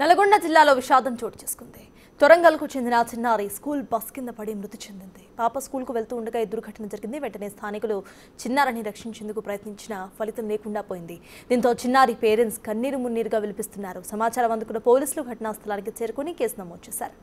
నల్గొండ జిల్లాలో విషాదం చోటు చేసుకుంది. తొరంగల్కు చెందిన చిన్నారి స్కూల్ బస్ కింద పడి మృతి చెందింది. పాప స్కూల్కు వెళ్తూ ఉండగా ఈ దుర్ఘటన జరిగింది. వెంటనే స్థానికులు చిన్నారిని రక్షించేందుకు ప్రయత్నించిన ఫలితం లేకుండా పోయింది. దీంతో చిన్నారి పేరెంట్స్ కన్నీరు మున్నీరుగా విలపిస్తున్నారు. సమాచారం అందుకున్న పోలీసులు ఘటనా స్థలానికి చేరుకుని కేసు నమోదు చేశారు.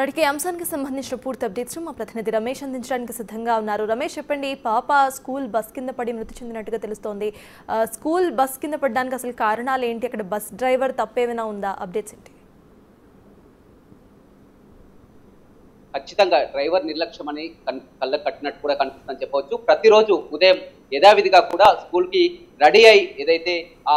ఇప్పటికే అంశానికి సంబంధించిన పూర్తి అప్డేట్స్ మా ప్రతినిధి రమేష్ అందించడానికి సిద్ధంగా ఉన్నారు. రమేష్, చెప్పండి, పాప స్కూల్ బస్ కింద పడి మృతి చెందినట్టుగా తెలుస్తోంది. స్కూల్ బస్ కింద పడడానికి అసలు కారణాలు ఏంటి? అక్కడ బస్ డ్రైవర్ తప్పేమైనా ఉందా? అప్డేట్స్ ఏంటి? ఖచ్చితంగా డ్రైవర్ నిర్లక్ష్యం అని కళ్ళకు కట్టినట్టు కూడా కనిపిస్తుందని చెప్పవచ్చు. ప్రతిరోజు ఉదయం యథావిధిగా కూడా స్కూల్ కి రెడీ అయి ఏదైతే ఆ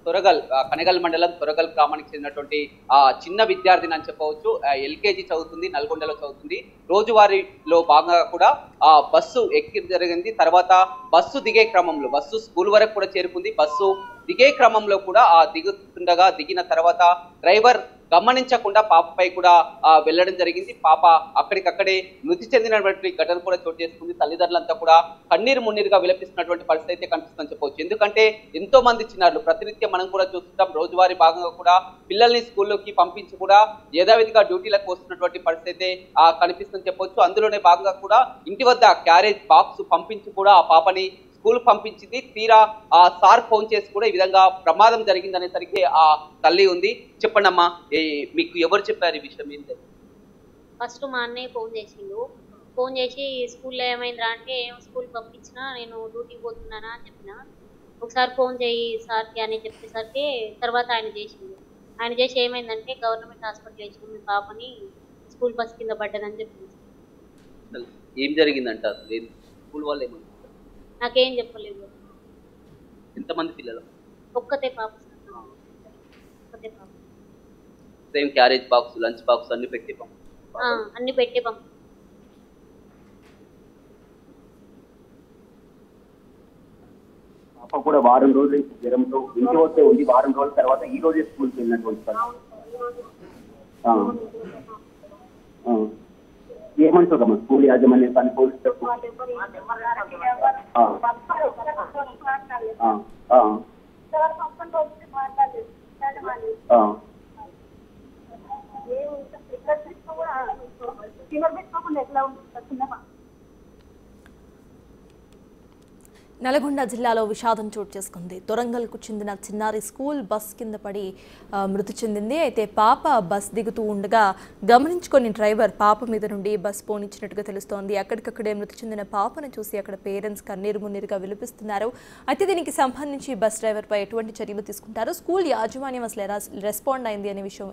తొరగల్ కనగల్ మండలం తొరగల్ గ్రామానికి చెందినటువంటి ఆ చిన్న విద్యార్థిని అని చెప్పవచ్చు. ఎల్కేజీ చదువుతుంది, నల్గొండలో చదువుతుంది. రోజువారీలో భాగంగా కూడా ఆ బస్సు ఎక్కి జరిగింది. తర్వాత బస్సు దిగే క్రమంలో బస్సు స్కూల్ వరకు కూడా చేరుకుంది. బస్సు దిగే క్రమంలో కూడా దిగిన తర్వాత డ్రైవర్ గమనించకుండా పాపపై కూడా వెళ్ళడం జరిగింది. పాప అక్కడికక్కడే మృతి చెందినటువంటి ఘటన కూడా చోటు చేసుకుంది. తల్లిదండ్రులంతా కూడా కన్నీరు మున్నీరుగా విలపిస్తున్నటువంటి పరిస్థితి అయితే కనిపిస్తుందని చెప్పవచ్చు. ఎందుకంటే ఎంతో మంది చిన్నారులు ప్రతినిత్యం మనం కూడా చూస్తుంటాం. రోజువారీ భాగంగా కూడా పిల్లల్ని స్కూల్లోకి పంపించి కూడా యథావిధిగా డ్యూటీలకు వస్తున్నటువంటి పరిస్థితి అయితే కనిపిస్తుందని చెప్పవచ్చు. అందులోనే భాగంగా కూడా ఇంటి వద్ద క్యారేజ్ బాక్స్ పంపించి కూడా ఆ పాపని స్కూల్ పంపించింది. తీరా ఆ సార్ ఫోన్ చేసి కూడా ఈ విధంగా ప్రమాదం జరిగిందనేసరికి ఆ తల్లి ఉంది. చెప్పండి అమ్మా, మీకు ఎవరు చెప్పారు ఈ విషయం? ఏంటి? ఫస్ట్ మా అన్నయ్య ఫోన్ చేసి స్కూల్లో ఏమైందిరా అంటే స్కూల్ పంపించినా, నేను డ్యూటీకి పోతున్నానా అని చెప్పిన. ఒకసారి ఫోన్ చేయి సార్కి అని చెప్పేసరికి తర్వాత ఆయన చేసి ఏమైందంటే గవర్నమెంట్ హాస్పిటల్ వేసిన మీ పాపని స్కూల్ బస్ కింద పడ్డదని చెప్పింది. ఏం జరిగిందంట? స్కూల్ వాళ్ళు ఏమన్నా నాకేం చెప్పలేదు. ఎంతమంది పిల్లలు? ఒక్కతే పాప. Same carriage box, lunch box అన్ని పెట్టి పంపి పాప కూడా వారం రోజులు జ్వరంతో ఇంటి వద్ద ఉంది. వారం రోజుల తర్వాత ఈ రోజే స్కూల్కి వెళ్ళినటువంటి ఏమంటుందమ్మా స్కూల్ యాజమాన్యం కానీ పోలీసు నల్గొండ జిల్లాలో విషాదం చోటు చేసుకుంది. తొరంగల్కు చెందిన చిన్నారి స్కూల్ బస్ కింద పడి మృతి చెందింది. అయితే పాప బస్ దిగుతూ ఉండగా గమనించుకొని డ్రైవర్ పాప మీద నుండి బస్ పోనిచ్చినట్టుగా తెలుస్తోంది. అక్కడికక్కడే మృతి చెందిన పాపను చూసి అక్కడ పేరెంట్స్ కన్నీరు మున్నీరుగా విలపిస్తున్నారు. అయితే దీనికి సంబంధించి బస్ డ్రైవర్పై ఎటువంటి చర్యలు తీసుకుంటారు, స్కూల్ యాజమాన్యం అసలు ఎలా రెస్పాండ్ అయింది అనే విషయం